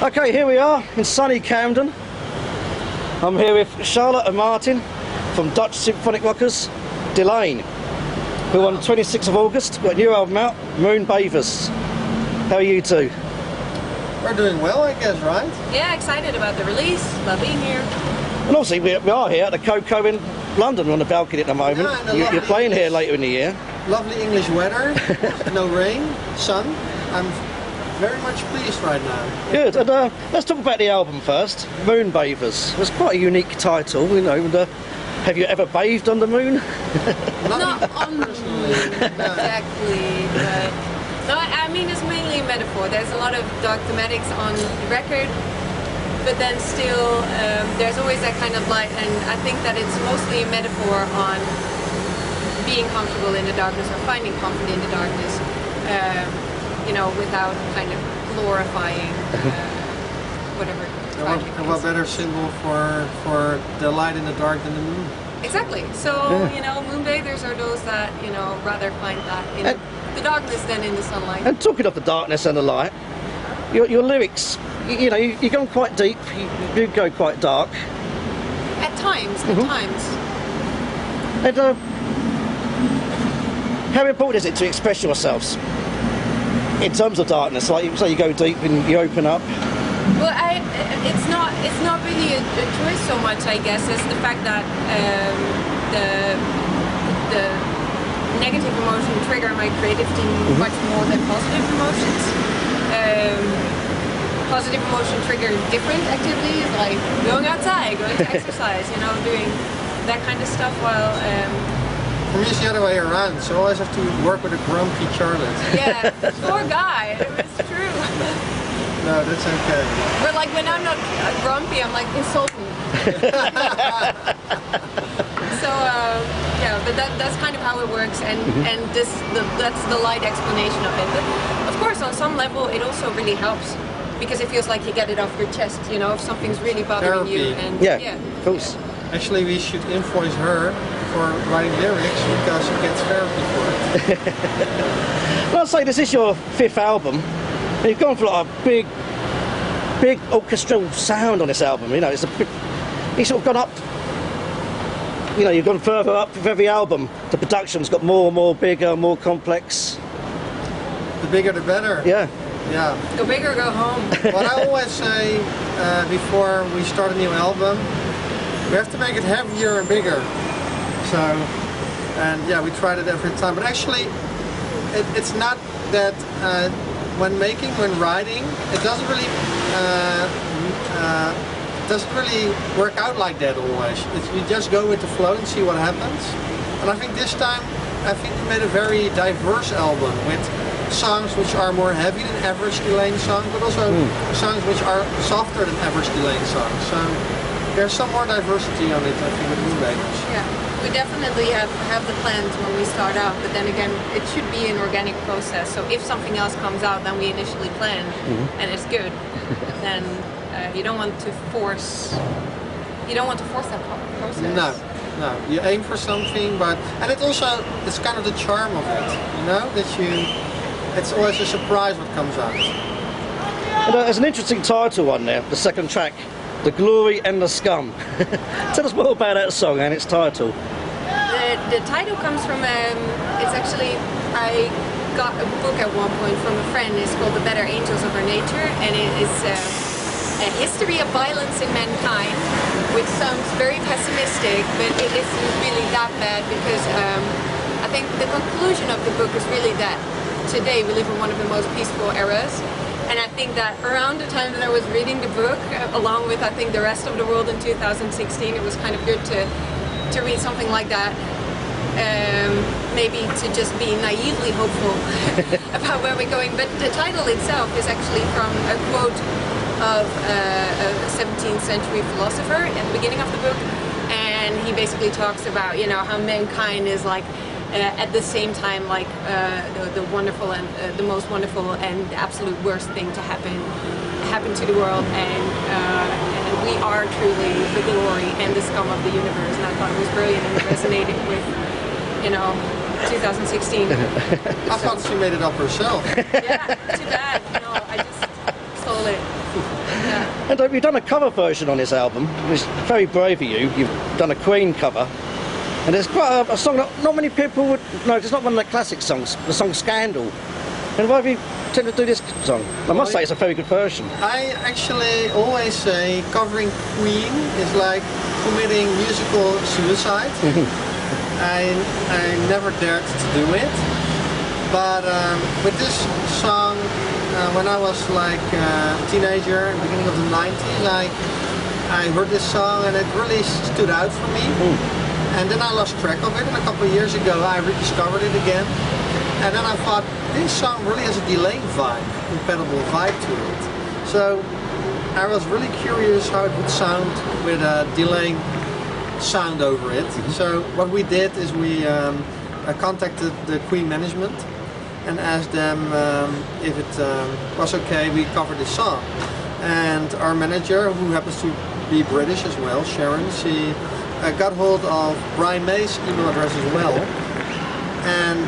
Okay, here we are in sunny Camden. I'm here with Charlotte and Martin from Dutch symphonic rockers Delain, who on the 26th of August got a new album out, Moonbathers. How are you two? We're doing well, I guess, right? Yeah, excited about the release, about being here. And obviously we are here at the Koko in London. We're on the balcony at the moment. Yeah, you're playing here later in the year. Lovely English weather, no rain, sun. I'm very much pleased right now. Good, and let's talk about the album first, Moonbathers. It's quite a unique title, you know. And, have you ever bathed on the moon? Not on the moon, exactly, but no, I mean it's mainly a metaphor. There's a lot of dark thematics on the record, but then still there's always that kind of light, and I think that it's mostly a metaphor on being comfortable in the darkness or finding comfort in the darkness, you know, without kind of glorifying whatever. What better symbol for the light in the dark than the moon? Exactly. So, you know, moonbathers are those that, you know, rather find that in the darkness than in the sunlight. And talking of the darkness and the light, your lyrics, you know, you go quite deep, you go quite dark. At times, at times. And how important is it to express yourselves in terms of darkness? Like you say, you go deep and you open up. Well, it's not really a choice so much, I guess, as the fact that the negative emotion trigger my creativity much more than positive emotions. Positive emotion trigger different activities like going outside, going to exercise, you know, doing that kind of stuff. While for me, it's the other way around. So I always have to work with a grumpy Charlotte. yeah, poor guy. It's true. No, that's okay. But like when I'm not grumpy, I'm like insulting. So yeah, but that's kind of how it works, and that's the light explanation of it. But of course, on some level, it also really helps because it feels like you get it off your chest. You know, if something's really bothering you, and yeah, of course. Actually, we should invoice her for writing lyrics because she gets therapy for it. Well, I'd say this is your 5th album. And you've gone for like a big orchestral sound on this album. You know, it's you've sort of gone up. You know, you've gone further up with every album. The production's got more and more bigger, more complex. The bigger, the better. Yeah. Yeah. Go big or go home. What I always say before we start a new album, we have to make it heavier and bigger. So, and yeah, we tried it every time. But actually, it's not that when writing, it doesn't really work out like that always. You just go with the flow and see what happens. And I think this time, we made a very diverse album with songs which are more heavy than average Delain songs, but also songs which are softer than average Delain songs. So there's some more diversity on it, I think, with Moonbathers. Yeah, we definitely have the plans when we start out, but then again, it should be an organic process. So if something else comes out than we initially planned, and it's good, then you don't want to force. You don't want to force that process. No. You aim for something, and it's kind of the charm of it, you know, it's always a surprise what comes out. And, there's an interesting title on there, the second track, The Glory and the Scum. Tell us more about that song and its title. The title comes from, it's actually, I got a book at one point from a friend. It's called The Better Angels of Our Nature, and it is a history of violence in mankind, which sounds very pessimistic, but it isn't really that bad because I think the conclusion of the book is really that today we live in one of the most peaceful eras. And I think that around the time that I was reading the book, along with I think the rest of the world in 2016, it was kind of good to read something like that. Maybe to just be naively hopeful about where we're going. But the title itself is actually from a quote of a 17th century philosopher at the beginning of the book. And he basically talks about, you know, how mankind is like at the same time like the wonderful and the most wonderful and the absolute worst thing to happen to the world, and we are truly the glory and the scum of the universe. And I thought it was brilliant, and it resonated with, you know, 2016. I thought she made it up herself. Yeah, too bad. No, I just stole it. And you've done a cover version on this album, which is very brave of you. You've done a Queen cover. And there's quite a song that not many people would know. It's not one of the classic songs, the song Scandal. And why have you tended to do this song? I must say it's a very good version. I actually always say covering Queen is like committing musical suicide. I never dared to do it. But with this song, when I was like a teenager, beginning of the 90s, I heard this song and it really stood out for me. And then I lost track of it, and a couple of years ago I rediscovered it again. And then I thought, this song really has a Delain vibe, compatible vibe to it. So I was really curious how it would sound with a Delain sound over it. So what we did is we contacted the Queen management and asked them if it was okay we cover this song. And our manager, who happens to be British as well, Sharon, she got hold of Brian May's email address as well. And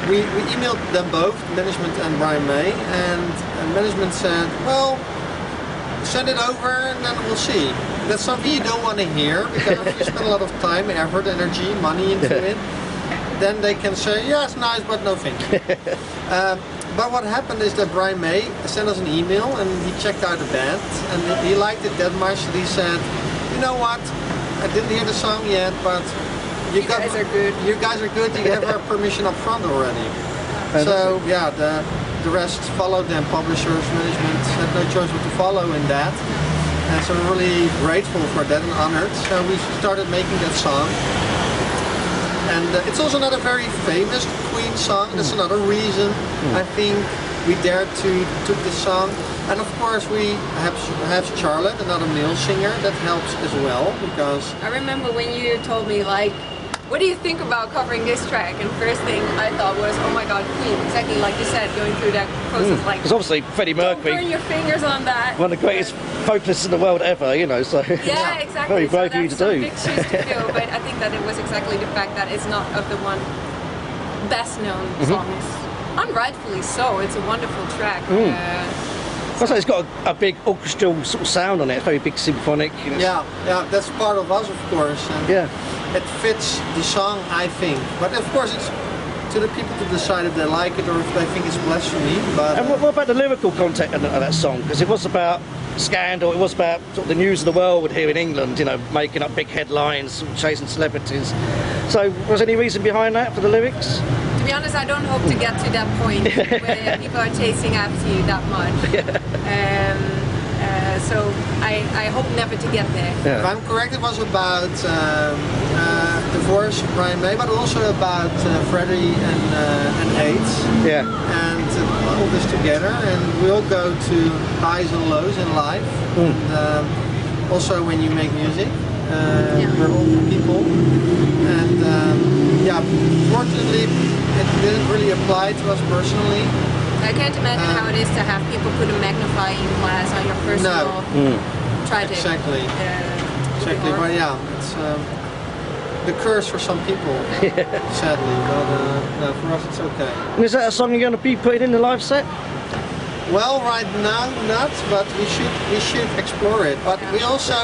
we emailed them both, management and Brian May, and management said, well, send it over and then we'll see. That's something you don't want to hear, because if you spend a lot of time, effort, energy, money into it, then they can say, yeah, it's nice, but no thank you. But what happened is that Brian May sent us an email and he checked out the band and he liked it that much that he said, you know what, I didn't hear the song yet, but you guys are good. You guys are good, you have our permission up front already. So yeah, the rest followed them, publishers, management had no choice but to follow in that. And so we're really grateful for that and honored. So we started making that song. And it's also not a very famous Queen song. That's another reason I think we dared to took this song. And of course we have Charlotte, another male singer, that helps as well, because I remember when you told me, like, what do you think about covering this track? And first thing I thought was, oh my god, Queen, exactly like you said, going through that process, like, because obviously Freddie Mercury, don't burn your fingers on that. one of the greatest vocalists in the world ever, you know, so yeah, exactly. very brave of you to do. Big shoes to fill, but I think that it was exactly the fact that it's not of the one best known songs. Unrightfully so, it's a wonderful track. Also, it's got a big orchestral sort of sound on it, it's very big symphonic. You know. Yeah, that's part of us, of course. And it fits the song, I think. But of course, it's to the people to decide if they like it or if they think it's blasphemy. But and what about the lyrical content of that song? Because it was about scandal, it was about sort of the news of the world here in England, you know, making up big headlines, chasing celebrities. So, was there any reason behind that for the lyrics? To be honest, I don't hope to get to that point where people are chasing after you that much. So I hope never to get there. Yeah. If I'm correct, it was about divorce, Brian May, but also about Freddie and AIDS. Yeah. And all this together, and we all go to highs and lows in life. And also when you make music, we're all people. And yeah, fortunately, it didn't really apply to us personally. I can't imagine how it is to have people put a magnifying glass on your personal tragic. Exactly. Exactly. But yeah, it's the curse for some people, sadly. But no, for us it's okay. And is that a song you're going to be putting in the live set? Well, right now not, but we should explore it. But we also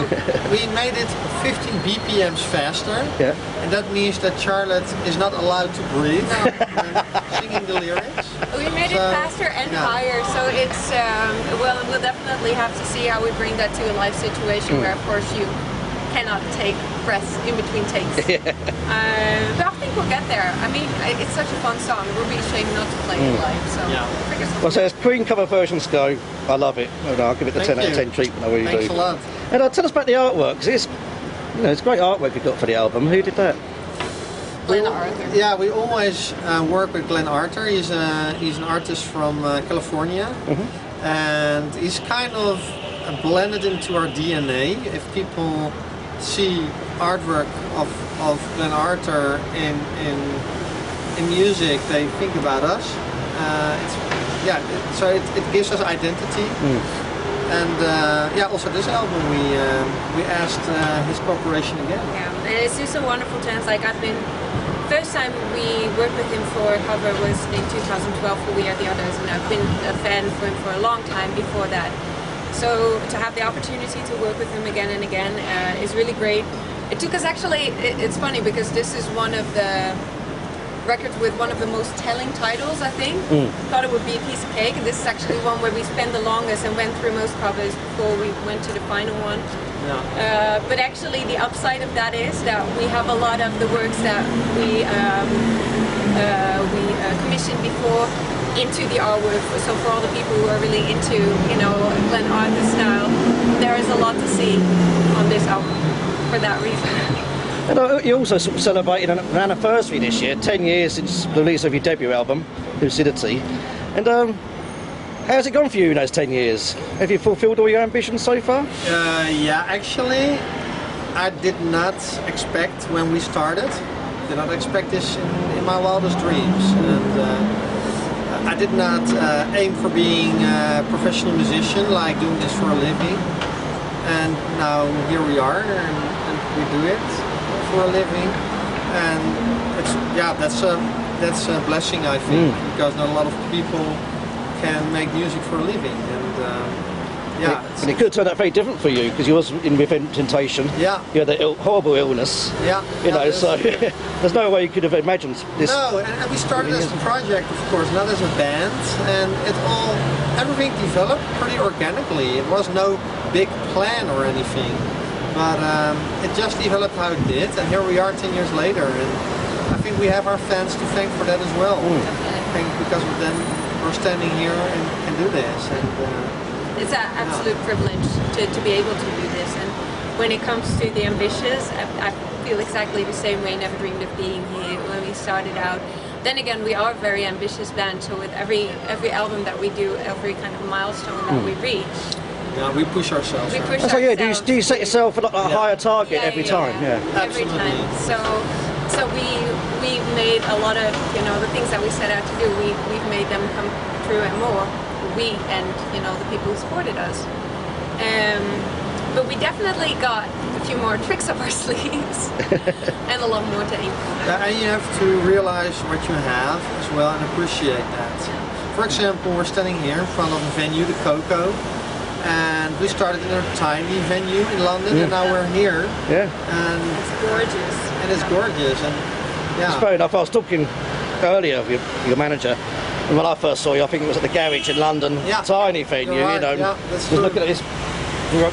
we made it 15 BPMs faster, and that means that Charlotte is not allowed to breathe when singing the lyrics. We made it faster and higher, so it's well, we'll definitely have to see how we bring that to a live situation where, of course, you cannot take breaths in between takes. But I think we'll get there. I mean, it's such a fun song. It would be a shame not to play it live. So, well, so as Queen cover versions go, I love it. I'll give it the 10 out of 10 treatment. I really do. Thanks a lot. And tell us about the artwork, because it's, you know, it's great artwork you've got for the album. Who did that? Glenn Arthur. Yeah, we always work with Glenn Arthur. He's an artist from California, and he's kind of blended into our DNA. If people see artwork of Glenn Arthur in music, they think about us. So it gives us identity. And yeah, also this album we asked his cooperation again. Yeah, and it's just a wonderful chance. Like first time we worked with him for a cover was in 2012 for We Are the Others, and I've been a fan for him for a long time before that. So to have the opportunity to work with him again and again is really great. It took us actually, it's funny because this is one of the records with one of the most telling titles, I think. Thought it would be a piece of cake, and this is actually one where we spent the longest and went through most covers before we went to the final one. Yeah. But actually the upside of that is that we have a lot of the works that we commissioned before into the artwork. So for all the people who are really into, Glenn Arthur's style, there is a lot to see on this album for that reason. And you also sort of celebrated an anniversary this year, 10 years since the release of your debut album, Lucidity. And how's it gone for you in those 10 years? Have you fulfilled all your ambitions so far? Yeah, actually, I did not expect when we started. Did not expect this in my wildest dreams. And I did not aim for being a professional musician, like doing this for a living. And now here we are, and we do it for a living. And it's, yeah, that's a blessing, I think, because not a lot of people can make music for a living. And yeah, and it could have turned out very different for you because you was in rehabilitation. Yeah. You had that horrible illness. Yeah. So there's no way you could have imagined this. No, and we started as a project, of course, not as a band, and everything developed pretty organically. It was no big plan or anything, but it just developed how it did, and here we are 10 years later, and I think we have our fans to thank for that as well. I think because of them, we're standing here and can do this. And, it's an absolute privilege to be able to do this, and when it comes to the ambitious, I feel exactly the same way. Never dreamed of being here when we started out. Then again, we are a very ambitious band, so with every album that we do, every kind of milestone that we reach, yeah, we push ourselves. We push so yeah, ourselves. do you set yourself a higher target every time? Yeah. Every time. So we made a lot of the things that we set out to do. We've made them come true and more. We and the people who supported us. But we definitely got a few more tricks up our sleeves and a lot more to aim for. And you have to realize what you have as well and appreciate that. For example, we're standing here in front of a venue, the Koko, and we started in a tiny venue in London, and now we're here. Yeah. And it's gorgeous. And it's gorgeous, and yeah. It's fair enough. I was talking earlier with your manager. And when I first saw you, I think it was at the garage in London, tiny venue, right. Yeah, just looking at this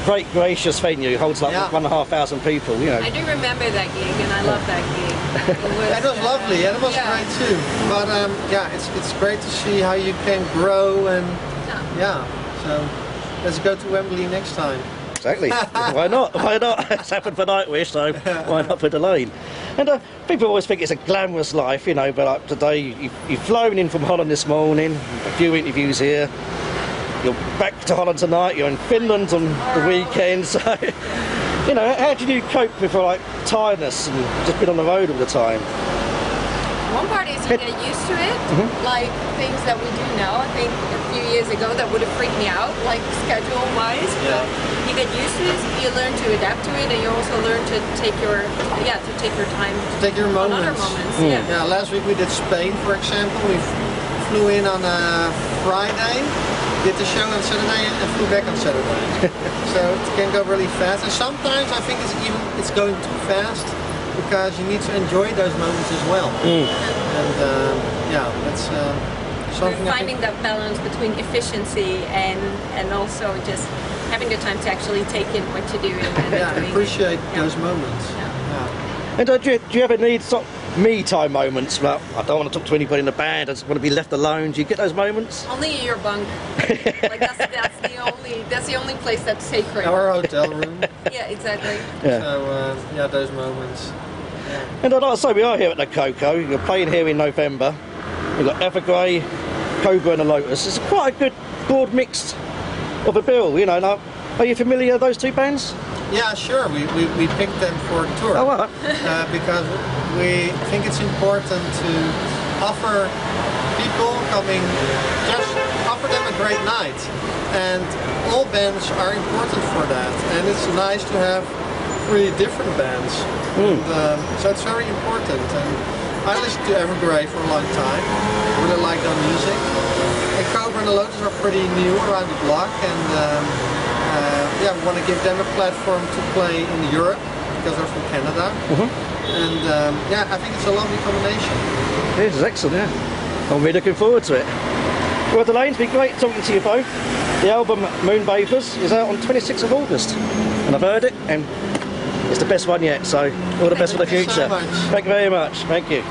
great, gracious venue, holds like 1,500 people, I do remember that gig, and I love that gig. It was lovely, and it was great too. But yeah, it's great to see how you can grow, and so let's go to Wembley next time. Exactly. Why not? Why not? It's happened for Nightwish, so why not for Delain? And people always think it's a glamorous life, but like today you've flown in from Holland this morning, a few interviews here. You're back to Holland tonight. You're in Finland on the weekend. So, how do you cope with like tiredness and just being on the road all the time? One part is you get used to it, like things that we do now. I think a few years ago that would have freaked me out, like schedule-wise. Yeah. But you get used to it, you learn to adapt to it, and you also learn to take your time. To take your moments. On other moments. Yeah. Last week we did Spain, for example. We flew in on a Friday, did the show on Saturday, and flew back on Saturday. So it can go really fast, and sometimes I think it's going too fast, because you need to enjoy those moments as well. And that's something. We're finding that balance between efficiency and also just having the time to actually take in what you're doing. And appreciate those moments. And do you ever need me time moments? Well, I don't want to talk to anybody in the band. I just want to be left alone. Do you get those moments? Only in your bunk. Like that's the only place that's sacred. Our hotel room. Yeah, exactly. Yeah. So those moments. Yeah. And I'd like to say we are here at the Koko. You're playing here in November. We've got Evergrey, Kobra and the Lotus. It's quite a good broad mix of a bill, Now, are you familiar with those two bands? Yeah, sure. We picked them for a tour. Oh, what? Because we think it's important to offer people coming, just offer them a great night. And all bands are important for that. And it's nice to have really different bands. And, so it's very important. And I listened to Evergrey for a long time. Really like their music. And Kobra and the Lotus are pretty new around the block, and yeah, we want to give them a platform to play in Europe because they're from Canada. And yeah, I think it's a lovely combination. This is excellent, yeah. I'm really looking forward to it. Well, Delain, it's been great talking to you both. The album Moonbathers is out on 26th of August, and I've heard it, and it's the best one yet, so all the best for the Thank you so future. much. Thank you very much. Thank you.